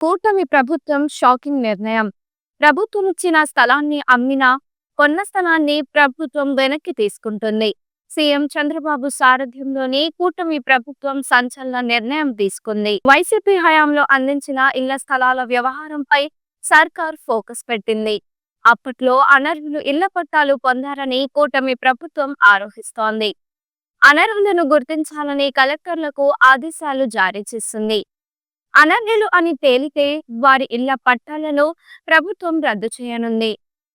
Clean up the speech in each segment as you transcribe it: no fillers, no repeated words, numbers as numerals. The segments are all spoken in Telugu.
కూటమి ప్రభుత్వం షాకింగ్ నిర్ణయం. ప్రభుత్వం ఇచ్చిన స్థలాన్ని అమ్మినా, కొన్న స్థలాన్ని ప్రభుత్వం వెనక్కి తీసుకుంటుంది. సీఎం చంద్రబాబు సారథ్యంలోని కూటమి ప్రభుత్వం సంచలన నిర్ణయం తీసుకుంది. వైసీపీ హయాంలో అందించిన ఇళ్ల స్థలాల వ్యవహారంపై సర్కార్ ఫోకస్ పెట్టింది. అప్పట్లో అనర్హులు ఇళ్ల పట్టాలు పొందారని కూటమి ప్రభుత్వం ఆరోపిస్తోంది. అనర్హులను గుర్తించాలని కలెక్టర్లకు ఆదేశాలు జారీ చేసింది. అనర్హులు అని తేలితే వారి ఇళ్ల పట్టాలను ప్రభుత్వం రద్దు చేయనుంది.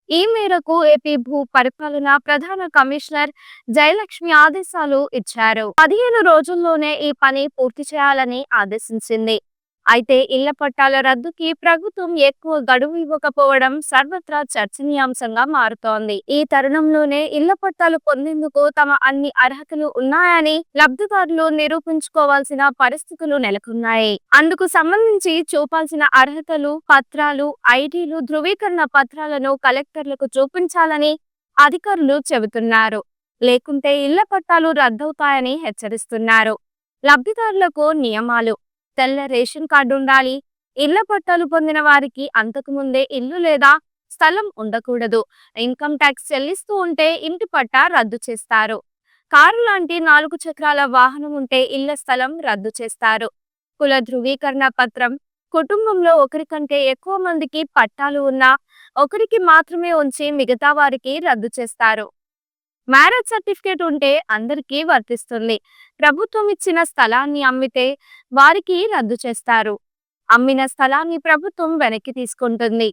ఈ మేరకు ఏపీ భూ పరిపాలన ప్రధాన కమిషనర్ జయలక్ష్మి ఆదేశాలు ఇచ్చారు. 15 రోజుల్లోనే ఈ పని పూర్తి చేయాలని ఆదేశించింది. అయితే ఇళ్ల పట్టాల రద్దుకి ప్రభుత్వం ఎక్కువ గడువు ఇవ్వకపోవడం సర్వత్రా చర్చనీయాంశంగా మారుతోంది. ఈ తరుణంలోనే ఇళ్ల పట్టాలు పొందేందుకు తమ అన్ని అర్హతలు ఉన్నాయని లబ్ధిదారులు నిరూపించుకోవాల్సిన పరిస్థితులు నెలకొన్నాయి. అందుకు సంబంధించి చూపాల్సిన అర్హతలు, పత్రాలు, ఐడీలు, ధృవీకరణ పత్రాలను కలెక్టర్లకు చూపించాలని అధికారులు చెబుతున్నారు. లేకుంటే ఇళ్ల పట్టాలు రద్దవుతాయని హెచ్చరిస్తున్నారు. లబ్ధిదారులకు నియమాలు: తెల్ల రేషన్ కార్డు ఉండాలి. ఇళ్ల పట్టాలు పొందిన వారికి అంతకు ముందే ఇల్లు లేదా స్థలం ఉండకూడదు. ఇన్కమ్ ట్యాక్స్ చెల్లిస్తూ ఉంటే ఇంటి పట్టా రద్దు చేస్తారు. కారు లాంటి 4 చక్రాల వాహనం ఉంటే ఇళ్ల స్థలం రద్దు చేస్తారు. కుల ధృవీకరణ పత్రం: కుటుంబంలో ఒకరి కంటే ఎక్కువ మందికి పట్టాలు ఉన్నా ఒకరికి మాత్రమే ఉంచి మిగతా వారికి రద్దు చేస్తారు. మ్యారేజ్ సర్టిఫికేట్ ఉంటే అందరికీ వర్తిస్తుంది. ప్రభుత్వం ఇచ్చిన స్థలాన్ని అమ్మితే వారికి రద్దు చేస్తారు. అమ్మిన స్థలాన్ని ప్రభుత్వం వెనక్కి తీసుకుంటుంది.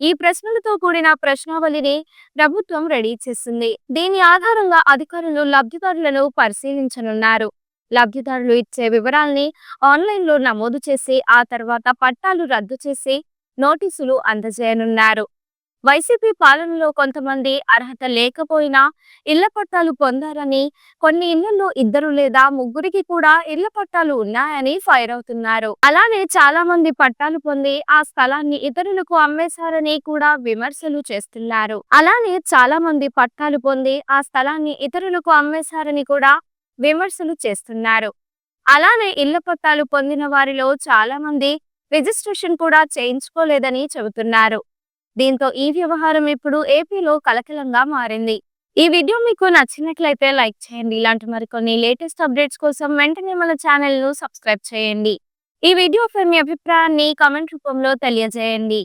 ఈ ప్రశ్నలతో కూడిన ప్రశ్నావళిని ప్రభుత్వం రెడీ చేసింది. దీని ఆధారంగా అధికారులు లబ్ధిదారులను పరిశీలించనున్నారు. లబ్ధిదారులు ఇచ్చే వివరాల్ని ఆన్లైన్లో నమోదు చేసి ఆ తర్వాత పట్టాలు రద్దు చేసి నోటీసులు అందజేయనున్నారు. వైసీపీ పాలనలో కొంతమంది అర్హత లేకపోయినా ఇళ్ల పట్టాలు పొందారని, కొన్ని ఇళ్లలో 2 లేదా 3కి కూడా ఇళ్ల పట్టాలు ఉన్నాయని ఫైర్ అవుతున్నారు. అలానే చాలా మంది పట్టాలు పొంది ఆ స్థలాన్ని ఇతరులకు అమ్మేశారని కూడా విమర్శలు చేస్తున్నారు. అలానే ఇళ్ల పట్టాలు పొందిన వారిలో చాలా మంది రిజిస్ట్రేషన్ కూడా చేయించుకోలేదని చెబుతున్నారు. దీంతో ఈ వ్యవహారం ఇప్పుడు ఏపీలో కలకలంగా మారింది. ఈ వీడియో మీకు నచ్చినట్లయితే లైక్ చేయండి. ఇలాంటి మరికొన్ని లేటెస్ట్ అప్డేట్స్ కోసం వెంటనే మన ఛానల్ ను సబ్స్క్రైబ్ చేయండి. ఈ వీడియోపై మీ అభిప్రాయాన్ని కామెంట్ రూపంలో తెలియజేయండి.